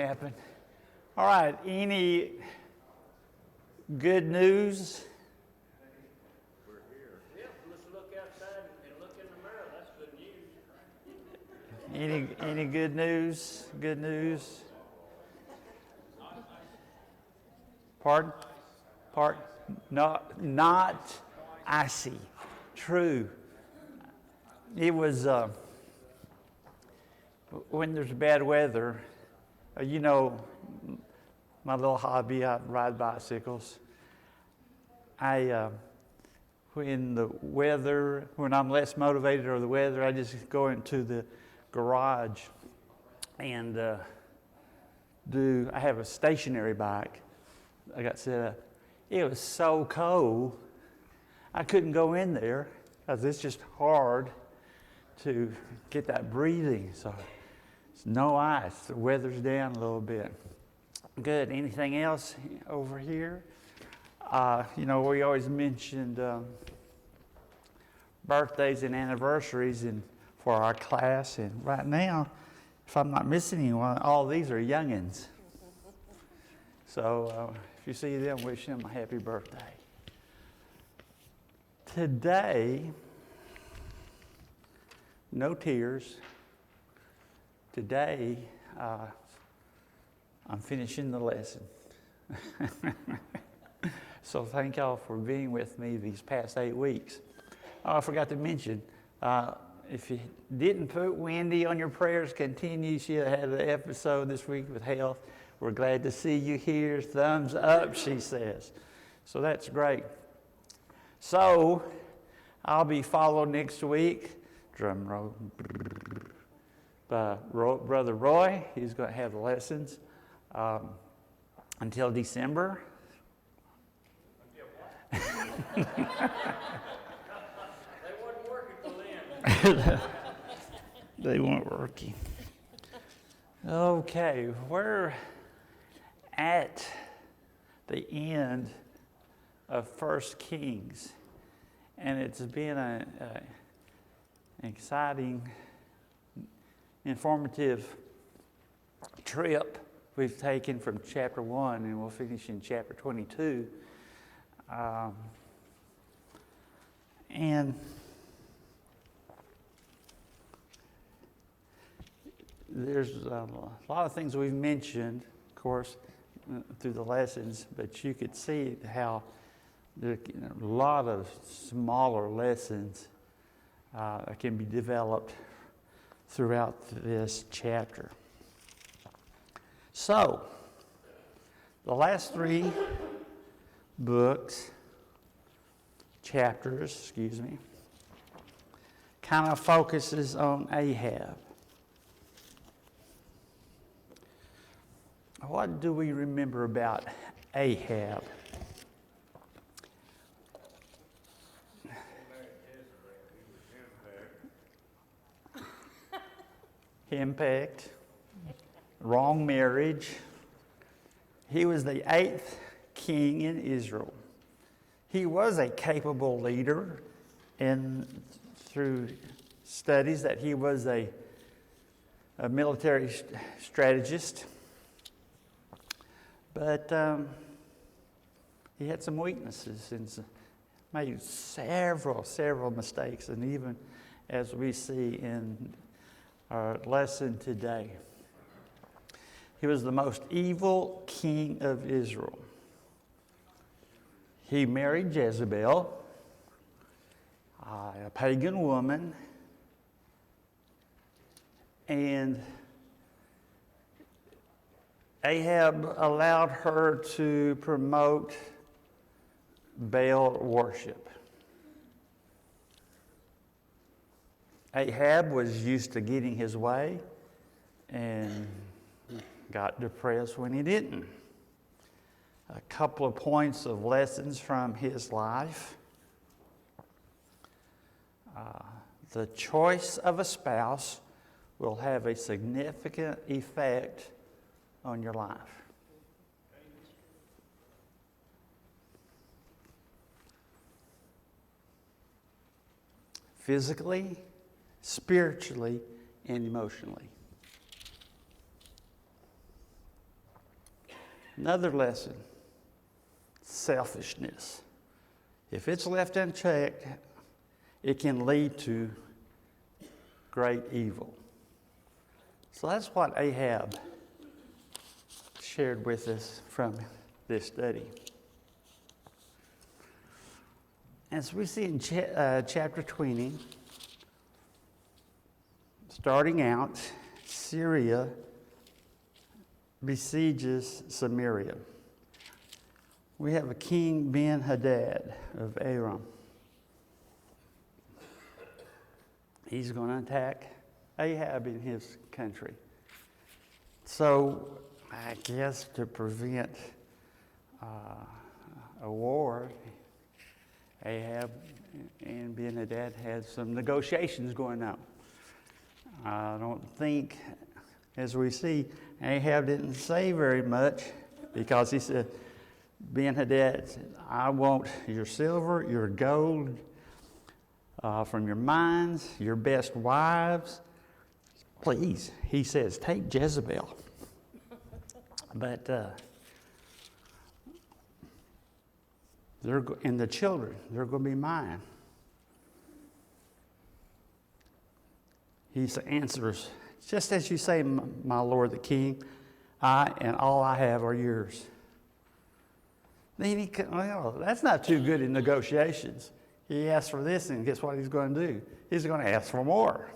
Happen. All right, any good news? We're here. Yep, let's look outside and look in the mirror. That's good news. Any good news? Good news? Pardon? Not icy. True. It was when there's bad weather. You know, my little hobby, I ride bicycles. When I'm less motivated or the weather, I just go into the garage and I have a stationary bike I got set up. It was so cold, I couldn't go in there because it's just hard to get that breathing. So it's no ice. The weather's down a little bit. Good. Anything else over here? We always mentioned birthdays and anniversaries for our class. And right now, if I'm not missing anyone, all these are youngins. So if you see them, wish them a happy birthday. Today, no tears. Today, I'm finishing the lesson. So thank y'all for being with me these past 8 weeks. Oh, I forgot to mention, if you didn't put Wendy on your prayers, continue. She had an episode this week with health. We're glad to see you here. Thumbs up, she says. So that's great. So I'll be followed next week. Drum roll. By Brother Roy. He's going to have the lessons until December. They wasn't working for them. They weren't working. Okay, we're at the end of 1 Kings, and it's been an exciting, informative trip we've taken from chapter 1, and we'll finish in chapter 22. And there's a lot of things we've mentioned, of course, through the lessons, but you could see how there are a lot of smaller lessons that can be developed throughout this chapter. So, the last 3 chapters, kind of focuses on Ahab. What do we remember about Ahab? Henpecked, wrong marriage. He was the 8th king in Israel. He was a capable leader, and through studies that he was a military strategist. But he had some weaknesses and made several mistakes, and even as we see in our lesson today. He was the most evil king of Israel. He married Jezebel, a pagan woman, and Ahab allowed her to promote Baal worship. Ahab was used to getting his way and got depressed when he didn't. A couple of points of lessons from his life. The choice of a spouse will have a significant effect on your life. Physically, spiritually, and emotionally. Another lesson, selfishness. If it's left unchecked, it can lead to great evil. So that's what Ahab shared with us from this study. As we see in chapter 20, starting out, Syria besieges Samaria. We have a king, Ben-Hadad of Aram. He's going to attack Ahab in his country. So I guess to prevent a war, Ahab and Ben-Hadad had some negotiations going on. I don't think, as we see, Ahab didn't say very much because he said, Ben-Hadad said, I want your silver, your gold, from your mines, your best wives. Please, he says, take Jezebel. But and the children, they're going to be mine. He answers, just as you say, my lord the king, I and all I have are yours. Then well, that's not too good in negotiations. He asks for this, and guess what he's going to do? He's going to ask for more.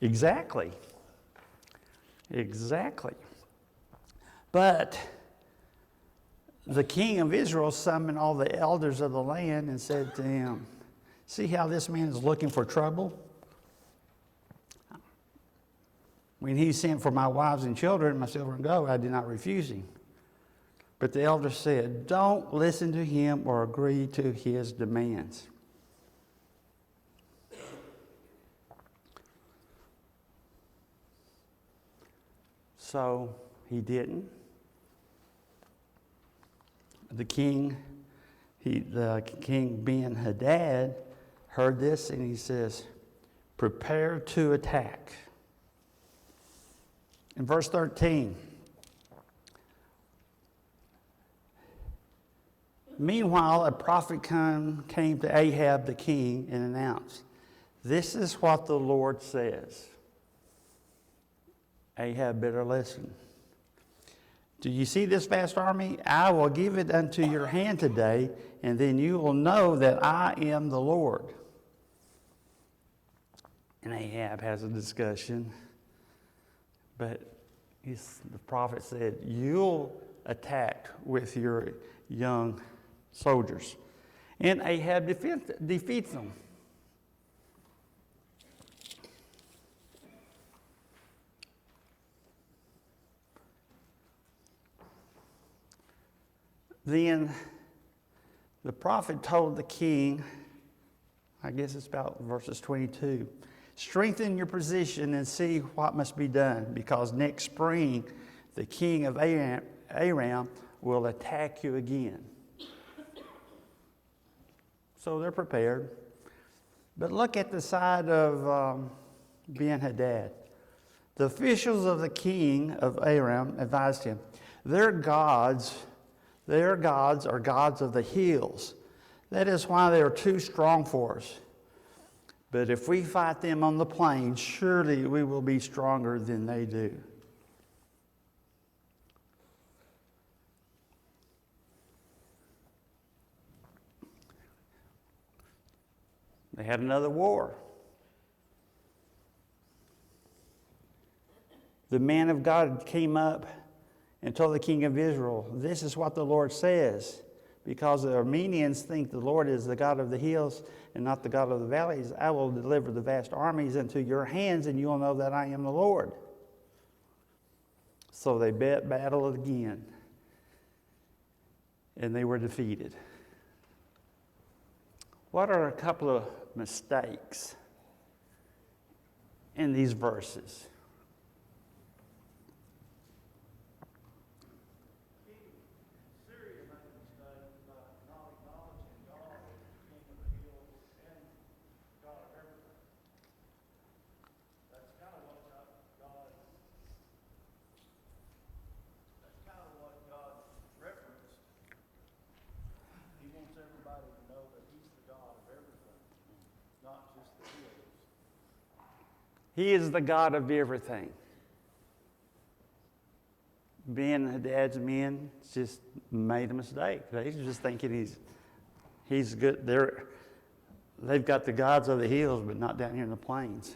Exactly. But the king of Israel summoned all the elders of the land and said to him, see how this man is looking for trouble? When he sent for my wives and children, my silver and gold, I did not refuse him. But the elders said, don't listen to him or agree to his demands. So he didn't. The king Ben-Hadad heard this and he says, prepare to attack. In verse 13, meanwhile, a prophet came to Ahab the king and announced, this is what the Lord says. Ahab better listen. Do you see this vast army? I will give it unto your hand today, and then you will know that I am the Lord. And Ahab has a discussion, but the prophet said, you'll attack with your young soldiers. And Ahab defeats them. Then the prophet told the king, I guess it's about verses 22, strengthen your position and see what must be done, because next spring the king of Aram will attack you again. So they're prepared. But look at the side of Ben-Hadad. The officials of the king of Aram advised him, their gods are gods of the hills. That is why they are too strong for us. But if we fight them on the plain, surely we will be stronger than they do. They had another war. The man of God came up and told the king of Israel, this is what the Lord says. Because the Arameans think the Lord is the God of the hills and not the God of the valleys, I will deliver the vast armies into your hands, and you will know that I am the Lord. So they battled again, and they were defeated. What are a couple of mistakes in these verses? He is the God of everything. Ben-Hadad's men just made a mistake. They just thinking he's good. They've got the gods of the hills, but not down here in the plains.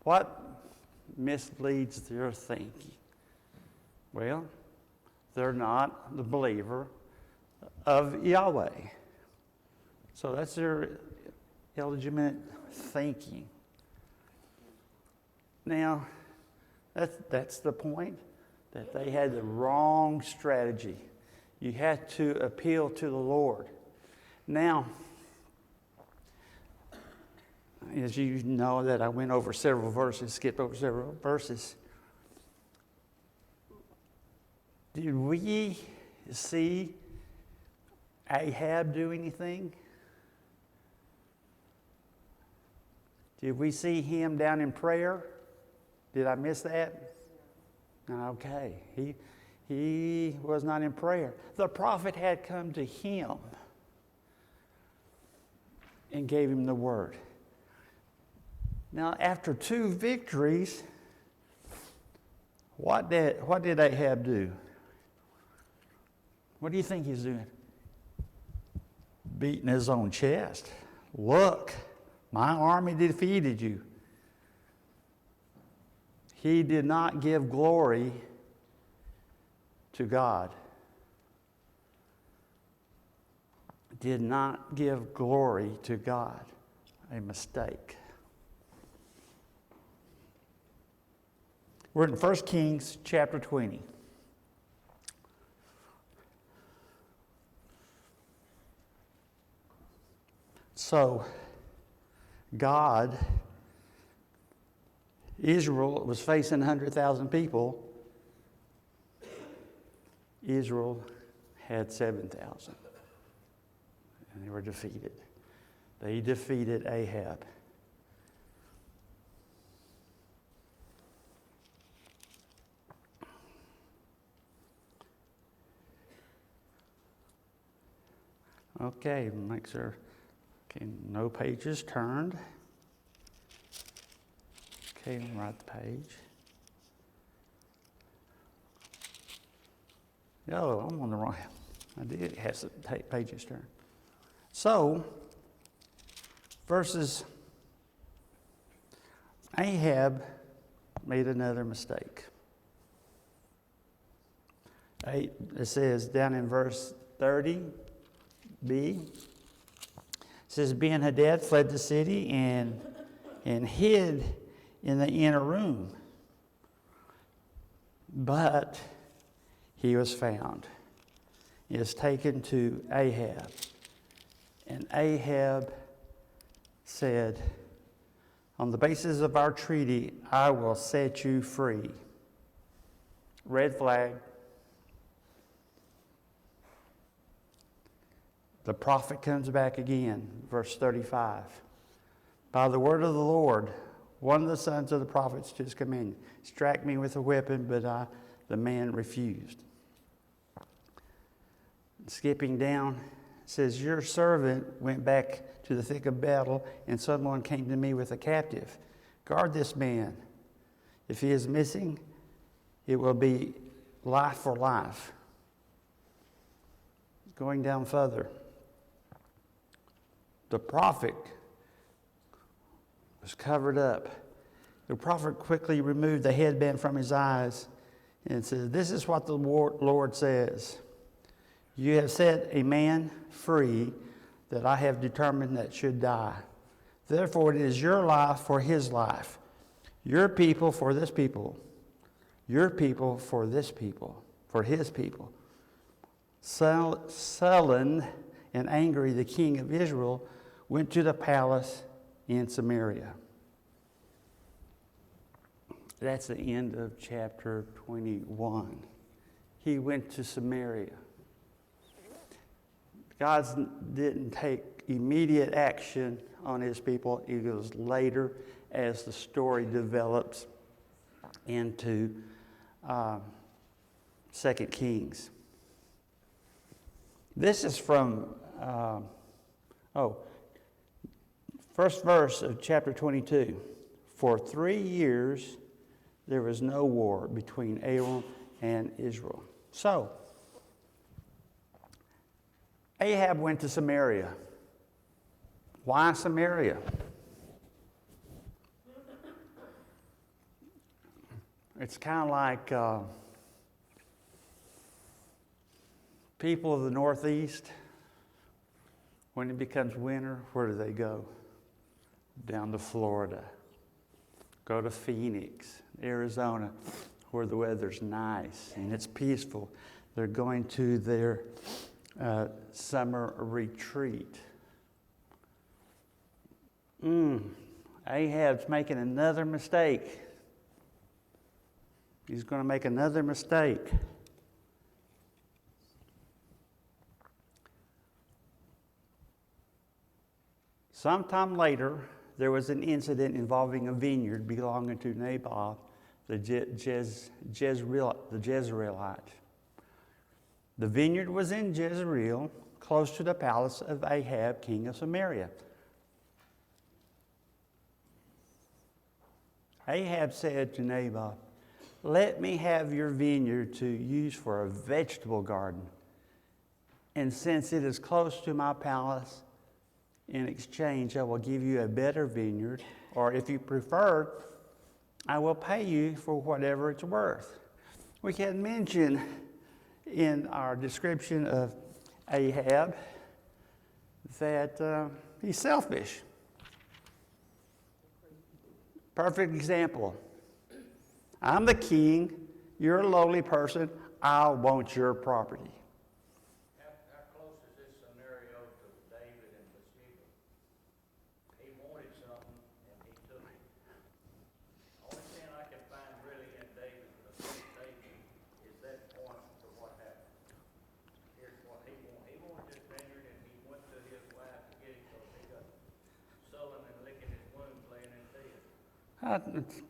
What misleads their thinking? Well, they're not the believer of Yahweh. So that's their illegitimate thinking. Now, that's the point, that they had the wrong strategy. You had to appeal to the Lord. Now, as you know that I went over several verses, skipped over several verses. Did we see Ahab do anything? Did we see him down in prayer? Did I miss that? Okay. He was not in prayer. The prophet had come to him and gave him the word. Now, after 2 victories, what did Ahab do? What do you think he's doing? Beating his own chest. Look, my army defeated you. He did not give glory to God. Did not give glory to God. A mistake. We're in 1 Kings chapter 20. So, Israel was facing 100,000 people. Israel had 7,000. And they were defeated. They defeated Ahab. Okay, make sure. Okay, no pages turned. Okay, write the page. Oh, I'm on the wrong. I did have some pages turned. So, verses. Ahab made another mistake. It says down in verse 30b, it says, Ben-Hadad fled the city and hid in the inner room. But he was found. He was taken to Ahab. And Ahab said, on the basis of our treaty, I will set you free. Red flag. The prophet comes back again, verse 35. By the word of the Lord, one of the sons of the prophets to his companion struck me with a weapon, but the man refused. Skipping down, it says, your servant went back to the thick of battle, and someone came to me with a captive. Guard this man. If he is missing, it will be life for life. Going down further, the prophet was covered up. The prophet quickly removed the headband from his eyes and said, this is what the Lord says. You have set a man free that I have determined that should die. Therefore, it is your life for his life, your people for this people, your people for this people, for his people. Sullen and angry, the king of Israel went to the palace in Samaria. That's the end of chapter 21. He went to Samaria. God didn't take immediate action on his people. It was later as the story develops into 2 Kings. This is from 1 First verse of chapter 22. For 3 years there was no war between Aram and Israel. So, Ahab went to Samaria. Why Samaria? It's kind of like people of the Northeast, when it becomes winter, where do they go? Down to Florida. Go to Phoenix, Arizona, where the weather's nice and it's peaceful. They're going to their summer retreat. Ahab's making another mistake. He's going to make another mistake. Sometime later, there was an incident involving a vineyard belonging to Naboth, the Jezreelite. The vineyard was in Jezreel, close to the palace of Ahab, king of Samaria. Ahab said to Naboth, "Let me have your vineyard to use for a vegetable garden. And since it is close to my palace, in exchange I will give you a better vineyard, or if you prefer, I will pay you for whatever it's worth." We can mention in our description of Ahab that he's selfish. Perfect example. I'm the king, you're a lowly person, I want your property. How close is this scenario to David and Bathsheba? He wanted something and he took it. Only thing I can find really in David's presentation is that point to what happened. Here's what he wanted. He wanted this vineyard and he went to his wife to get it because he got sullen and licking his wounds laying in bed.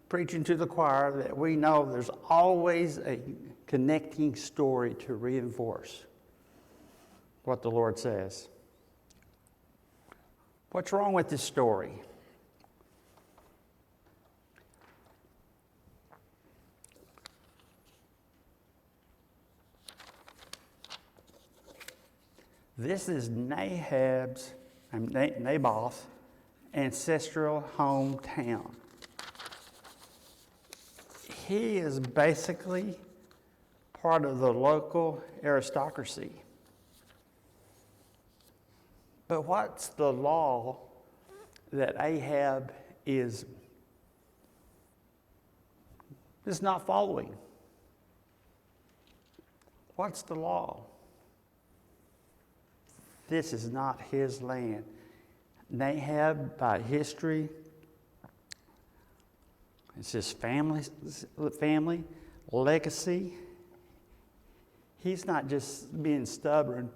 Preaching to the choir that we know there's always a connecting story to reinforce what the Lord says. What's wrong with this story? This is Naboth's ancestral hometown. He is basically part of the local aristocracy. But what's the law that Ahab is not following? What's the law? This is not his land. Ahab, by history, it's his family, legacy. He's not just being stubborn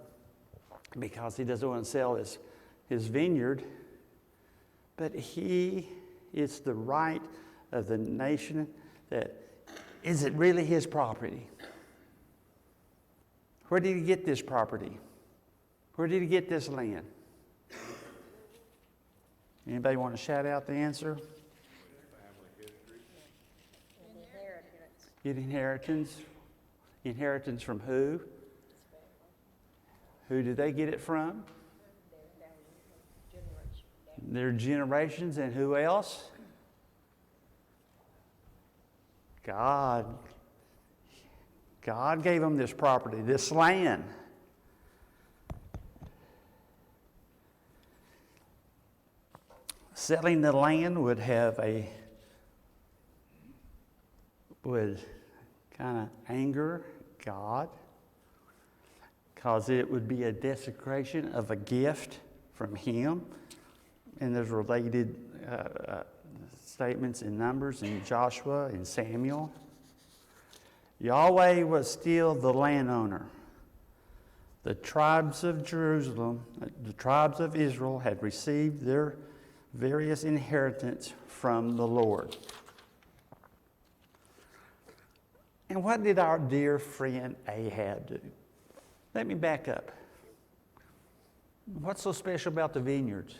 because he doesn't want to sell his vineyard, but it's the right of the nation that, is it really his property? Where did he get this property? Where did he get this land? Anybody want to shout out the answer? Get inheritance. Inheritance from who? Who did they get it from? Their generations. And who else? God. God gave them this property, this land. Selling the land would kind of anger God, because it would be a desecration of a gift from Him. And there's related statements in Numbers, in Joshua, in Samuel. Yahweh was still the landowner. The tribes of Jerusalem, the tribes of Israel had received their various inheritance from the Lord. And what did our dear friend Ahab do? Let me back up. What's so special about the vineyards?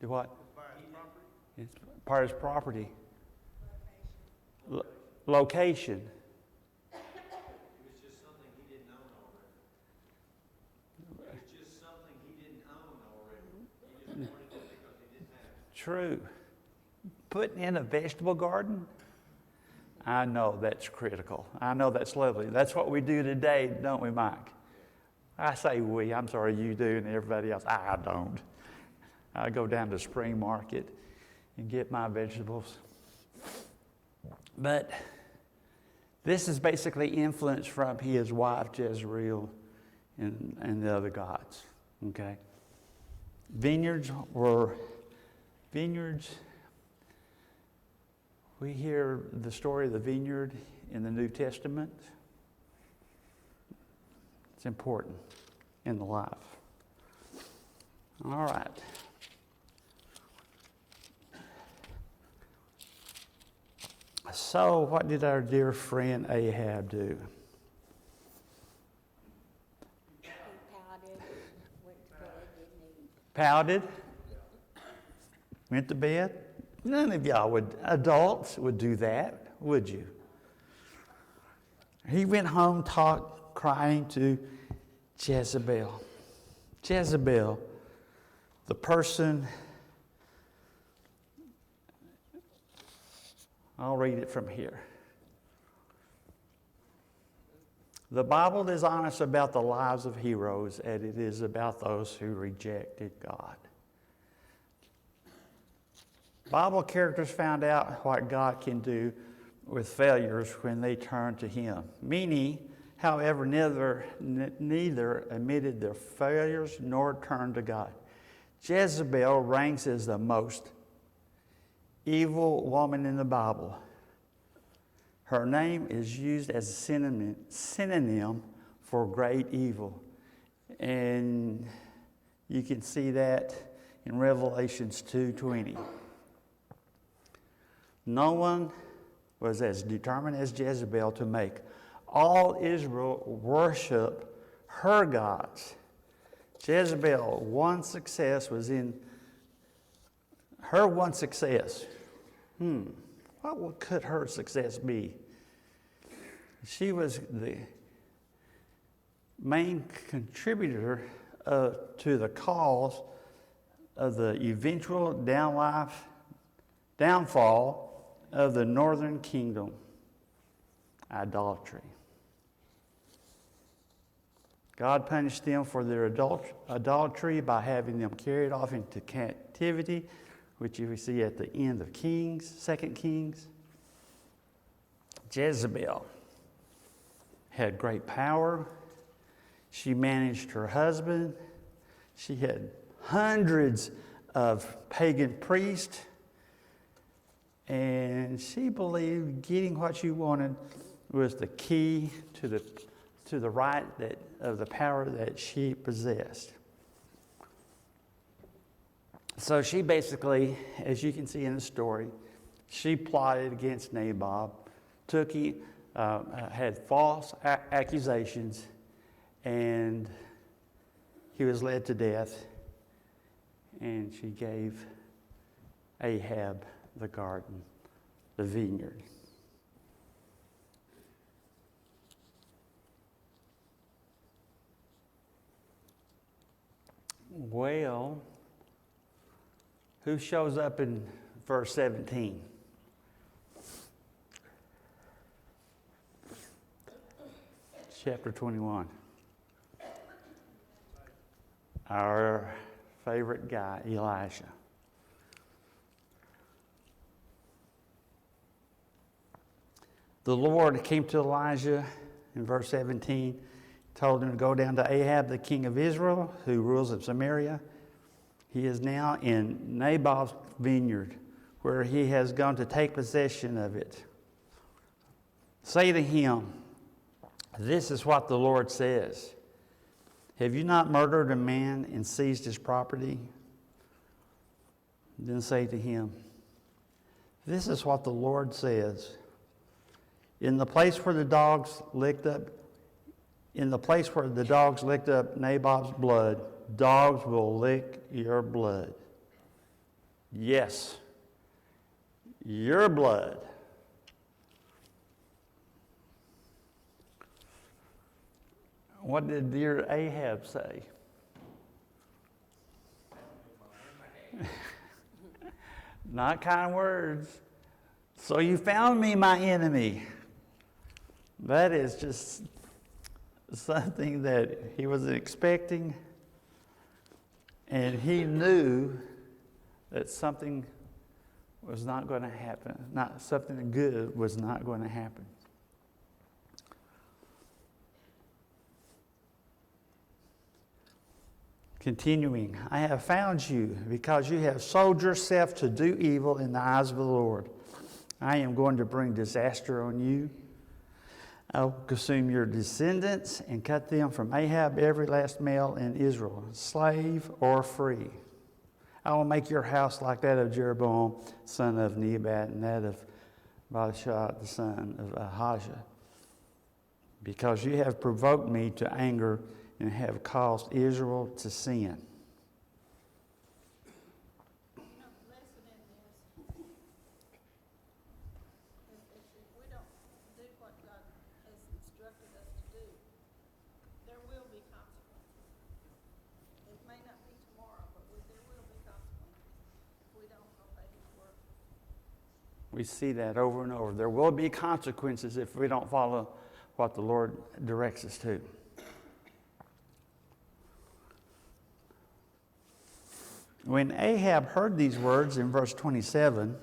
Do what? By his property? It's part of his property. Location. It was just something he didn't own already. It was just something he didn't own already. He just wanted it because he didn't have it. True. Putting in a vegetable garden? I know that's critical. I know that's lovely. That's what we do today, don't we, Mike? I say we. I'm sorry, you do, and everybody else. I don't. I go down to Spring Market and get my vegetables. But this is basically influence from his wife Jezreel and the other gods. Okay? Vineyards. We hear the story of the vineyard in the New Testament. It's important in the life. All right. So, what did our dear friend Ahab do? He pouted, went to bed, didn't he? Pouted? Went to bed? None of y'all adults would do that, would you? He went home crying to Jezebel. Jezebel, the person, I'll read it from here. The Bible is honest about the lives of heroes, and it is about those who rejected God. Bible characters found out what God can do with failures when they turn to Him. Many, however, neither admitted their failures nor turned to God. Jezebel ranks as the most evil woman in the Bible. Her name is used as a synonym for great evil. And you can see that in Revelations 2:20. No one was as determined as Jezebel to make all Israel worship her gods. Jezebel, one success was in her one success. What could her success be? She was the main contributor to the cause of the eventual downfall of the northern kingdom, idolatry. God punished them for their idolatry by having them carried off into captivity, which you see at the end of Kings, 2 Kings. Jezebel had great power. She managed her husband. She had hundreds of pagan priests. And she believed getting what she wanted was the key to the right of the power that she possessed. So she basically, as you can see in the story, she plotted against Nabob, had false accusations, and he was led to death. And she gave Ahab the garden, the vineyard. Well, who shows up in verse 17? Chapter 21. Our favorite guy, Elijah. The Lord came to Elijah in verse 17, told him to go down to Ahab, the king of Israel, who rules in Samaria. He is now in Naboth's vineyard, where he has gone to take possession of it. Say to him, this is what the Lord says. Have you not murdered a man and seized his property? Then say to him, this is what the Lord says. In the place where the dogs licked up Naboth's blood, dogs will lick your blood. Yes, your blood. What did dear Ahab say? Not kind words. So you found me, my enemy. That is just something that he wasn't expecting. And he knew that something was not going to happen. Not something good was not going to happen. Continuing, I have found you because you have sold yourself to do evil in the eyes of the Lord. I am going to bring disaster on you. I will consume your descendants and cut them from Ahab, every last male in Israel, slave or free. I will make your house like that of Jeroboam, son of Nebat, and that of Baasha, the son of Ahijah, because you have provoked me to anger and have caused Israel to sin. You know, the lesson in this, if we don't do what God has instructed us to do, there will be consequences. It may not be tomorrow, but there will be consequences if we don't obey His word. We see that over and over. There will be consequences if we don't follow what the Lord directs us to. When Ahab heard these words in verse 27,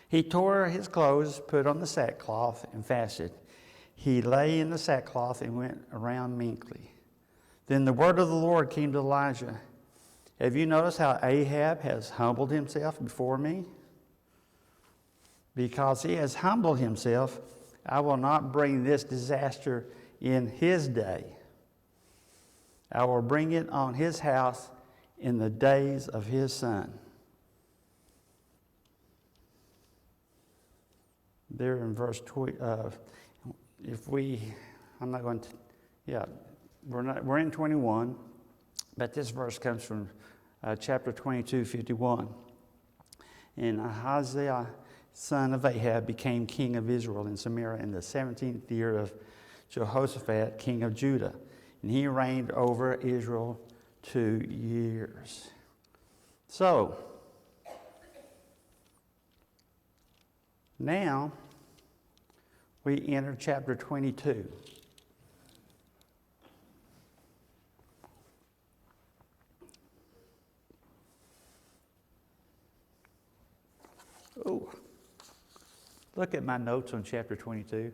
he tore his clothes, put on the sackcloth, and fasted. He lay in the sackcloth and went around meekly. Then the word of the Lord came to Elijah. Have you noticed how Ahab has humbled himself before me? Because he has humbled himself, I will not bring this disaster in his day. I will bring it on his house in the days of his son. There in verse 20, we're in 21, but this verse comes from chapter 22, 51. And Ahaziah, son of Ahab, became king of Israel in Samaria in the 17th year of Jehoshaphat, king of Judah. And he reigned over Israel 2 years. So, now we enter chapter 22. Oh, look at my notes on chapter 22.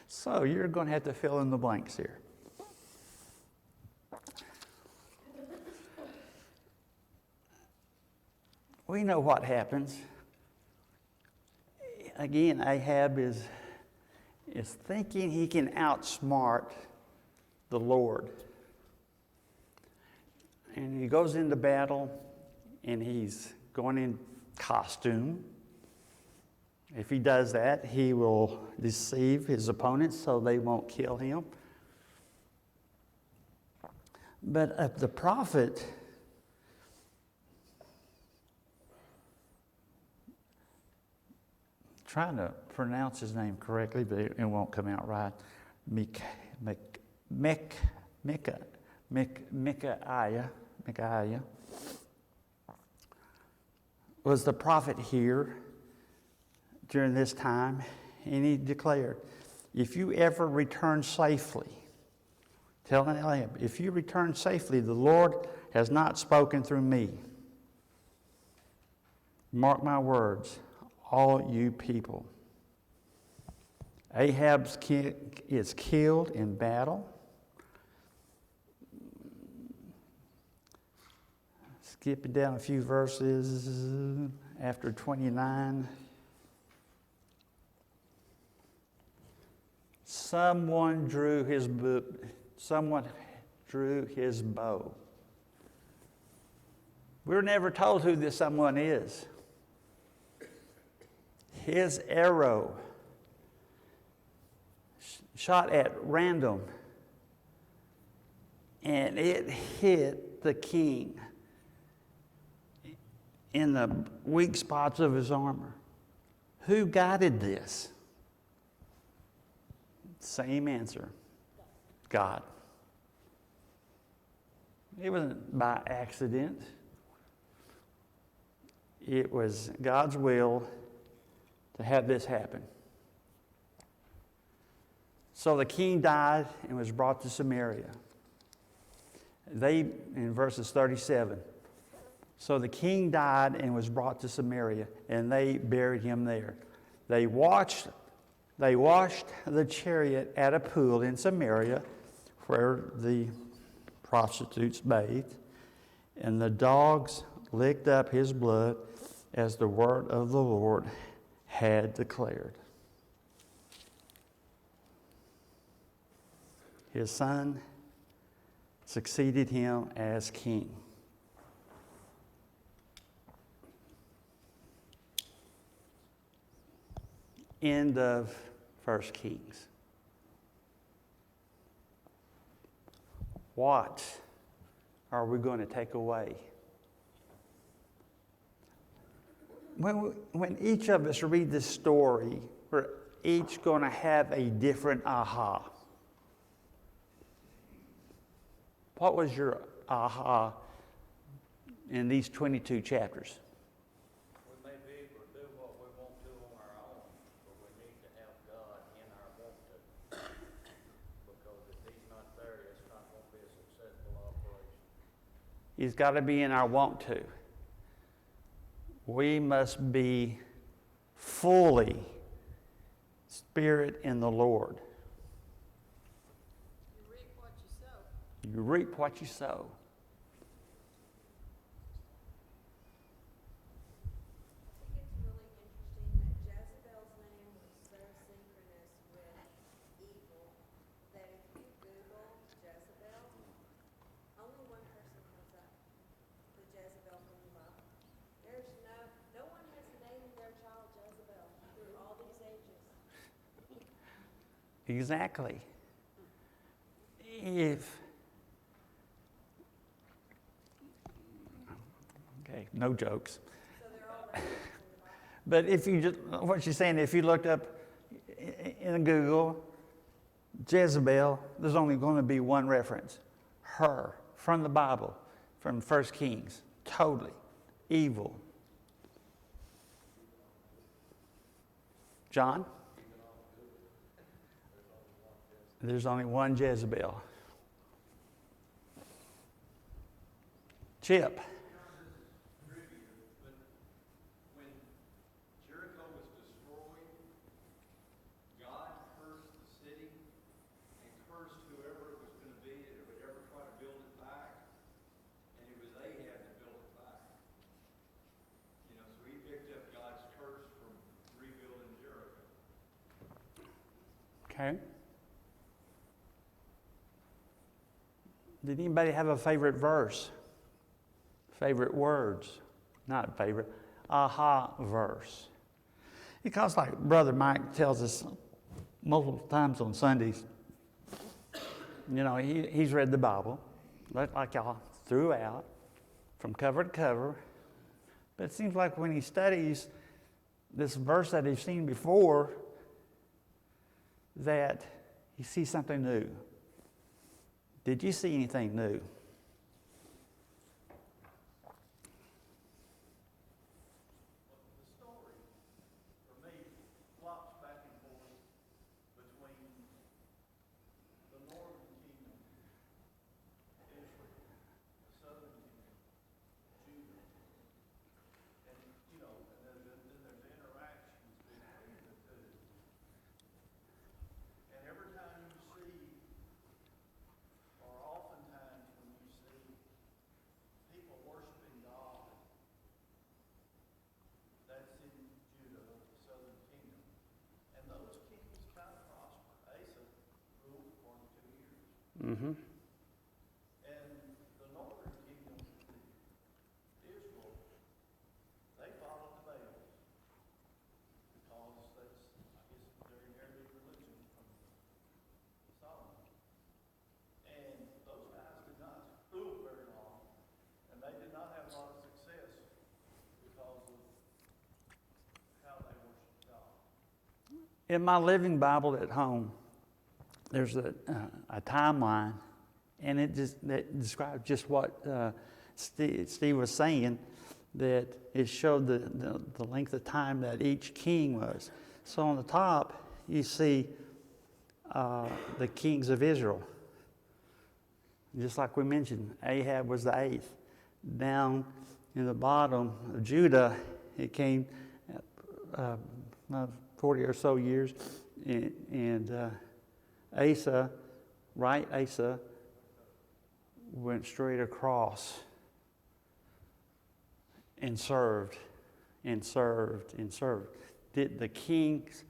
So you're going to have to fill in the blanks here. We know what happens. Again, Ahab is thinking he can outsmart the Lord. And he goes into battle, and he's going in costume. If he does that, he will deceive his opponents so they won't kill him. But the prophet, trying to pronounce his name correctly, but it won't come out right. Micaiah was the prophet here during this time, and he declared, if you ever return safely, telling Ahab, if you return safely, the Lord has not spoken through me. Mark my words, all you people. Ahab is killed in battle. Skipping down a few verses after 29. Someone drew his bow. We're never told who this someone is. His arrow shot at random and it hit the king in the weak spots of his armor. Who guided this? Same answer. God. It wasn't by accident. It was God's will to have this happen. So the king died and was brought to Samaria. In verses 37, so the king died and was brought to Samaria, and they buried him there. They washed the chariot at a pool in Samaria where the prostitutes bathed, and the dogs licked up his blood as the word of the Lord had declared. His son succeeded him as king. End of 1 Kings. What are we going to take away? When each of us read this story, we're each going to have a different aha. What was your aha in these 22 chapters? We may be able to do what we want to on our own, but we need to have God in our want to. Because if He's not there, it's not going to be a successful operation. He's got to be in our want to. We must be fully Spirit in the Lord. You reap what you sow. You reap what you sow. I think it's really interesting that Jezebel's name was so synchronous with evil that if you Google Jezebel, only one person comes up, the Jezebel from the Bible. There's no one has named their child Jezebel through all these ages. Exactly. Okay, no jokes. So they're all referenced in the Bible. But if you just, what she's saying, if you looked up in Google, Jezebel, there's only going to be one reference. Her, from the Bible, from 1 Kings. Totally evil. John? There's only one Jezebel. Chip? But when Jericho was destroyed, God cursed the city and cursed whoever it was going to be that would ever try to build it back. And it was Ahab that built it back. You know, so he picked up God's curse from rebuilding Jericho. Okay. Did anybody have a favorite verse? Favorite words? Not favorite. Aha verse. Because like Brother Mike tells us multiple times on Sundays, you know, he's read the Bible, like y'all, throughout, from cover to cover. But it seems like when he studies this verse that he's seen before, that he sees something new. Did you see anything new? The story, for me, flops back and forth between the northern kingdom, Israel, the southern kingdom, Judah. And, you know, and then there's interactions between the two. And every time you see, or oftentimes when you see people worshiping God, that's in Judah, the southern kingdom. And those kingdoms kind of prosper. Asa ruled for 42 years. Mm-hmm. And the northern kingdom, Israel, they followed the Baals. Because that's, I guess, their inherited religion from Solomon. And those guys did In my Living Bible at home, there's a timeline, and that describes just what Steve was saying, that it showed the length of time that each king was. So on the top, you see the kings of Israel. Just like we mentioned, Ahab was the 8th. Down in the bottom of Judah, it came 40 or so years, and Asa went straight across and served and served and served. The king's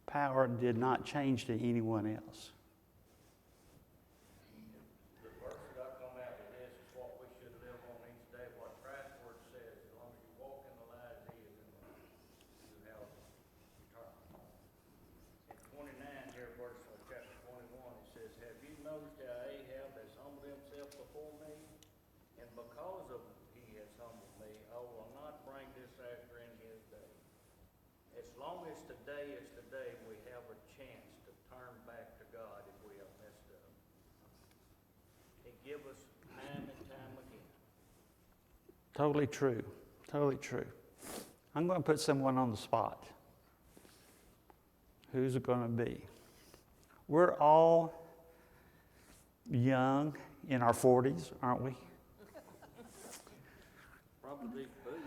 power did not change to anyone else. The verse that I come out of this is what we should live on each day, what Christ's word says, as long as you walk in the light as he is in the light, you have eternal life. In 29 here, chapter 21, it says, have you noticed how Ahab has humbled himself before me? And because of he has humbled me, I will not bring disaster in his day. As long as today is today, we have a chance to turn back to God if we have messed up. He give us time and time again. Totally true. Totally true. I'm going to put someone on the spot. Who's it going to be? We're all young, in our 40s, aren't we? Probably these boots.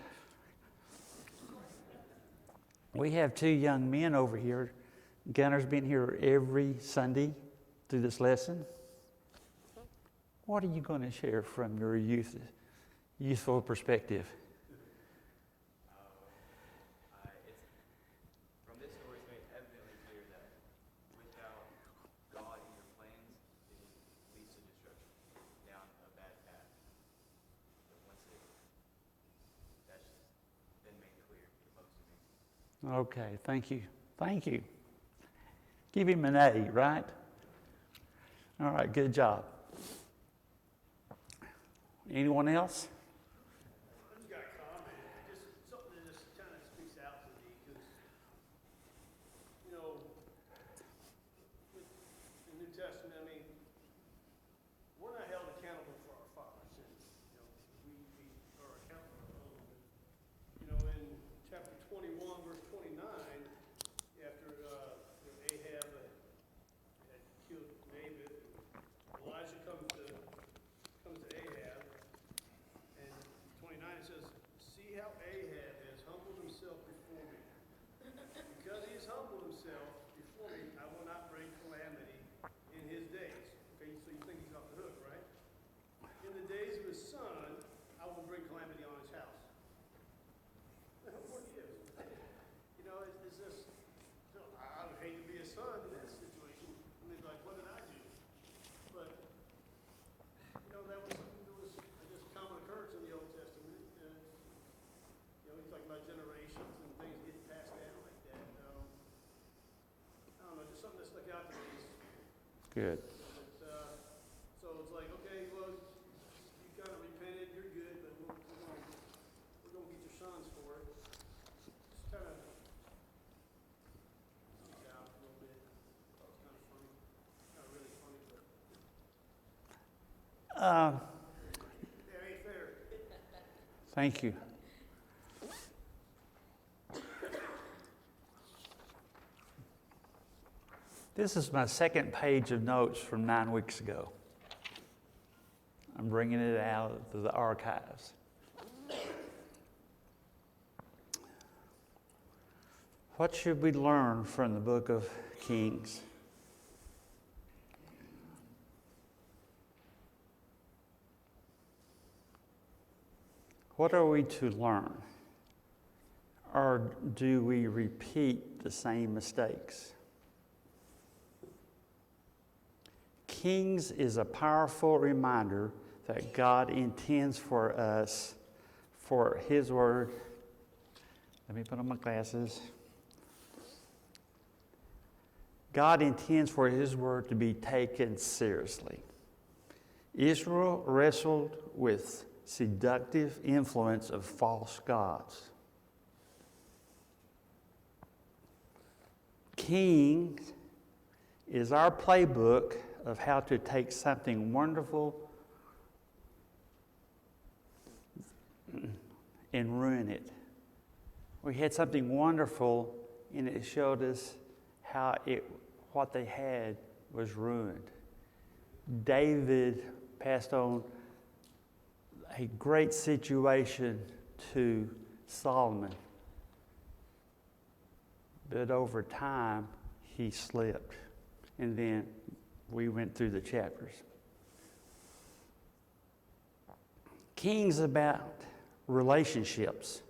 We have 2 young men over here. Gunner's been here every Sunday through this lesson. What are you going to share from your youthful perspective? From this story, it's made evidently clear that without God in your plans, it leads to destruction, down a bad path. But that's been made clear to most of me. Okay, thank you. Thank you. Give him an A, right? All right, good job. Anyone else? I just got a comment, just something that just kind of speaks out to me, because, you know, with the New Testament, I mean, we're not held accountable for our father's sins. You know, we are accountable for our own. You know, in chapter 21, verse 29, after Ahab had killed David, Elijah comes to Ahab, and 29 it says, see how Ahab has humbled himself before me. Because he has humbled himself before me, I will not bring calamity in his days. Okay, so you think he's off the hook, right? In the days of his son, I will bring calamity on his house. What he is. You know, it's just, I would hate to be a son in that situation. And they'd be like, what did I do? But you know, that was something that was just a common occurrence in the Old Testament. You know, he's talking about generations and things getting passed down like that. I don't know, just something that stuck out to me. Good. So it's like, okay, well, you kind of repented, you're good, but we're going to get your sons for it. Just kind of sticks out a little bit. It's kind of funny. Not really funny, but that ain't fair. Thank you. This is my second page of notes from 9 weeks ago. I'm bringing it out of the archives. What should we learn from the book of Kings? What are we to learn? Or do we repeat the same mistakes? Kings is a powerful reminder that God intends for us, for His Word. Let me put on my glasses. God intends for His Word to be taken seriously. Israel wrestled with seductive influence of false gods. Kings is our playbook of how to take something wonderful and ruin it. We had something wonderful, and it showed us how what they had was ruined. David passed on a great situation to Solomon, but over time he slipped, and then we went through the chapters. King's about relationships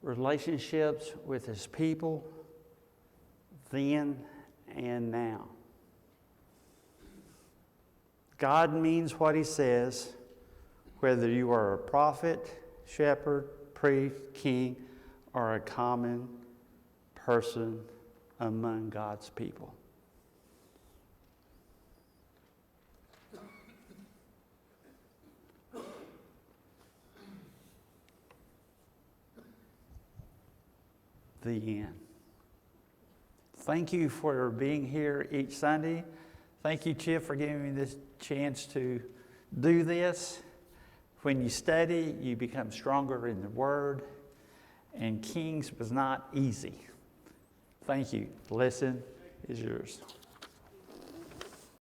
with his people then and now. God means what he says, whether you are a prophet, shepherd, priest, king, or a common person among God's people. The end. Thank you for being here each Sunday. Thank you, Chip, for giving me this chance to do this. When you study, you become stronger in the Word, and Kings was not easy. Thank you. The lesson is yours.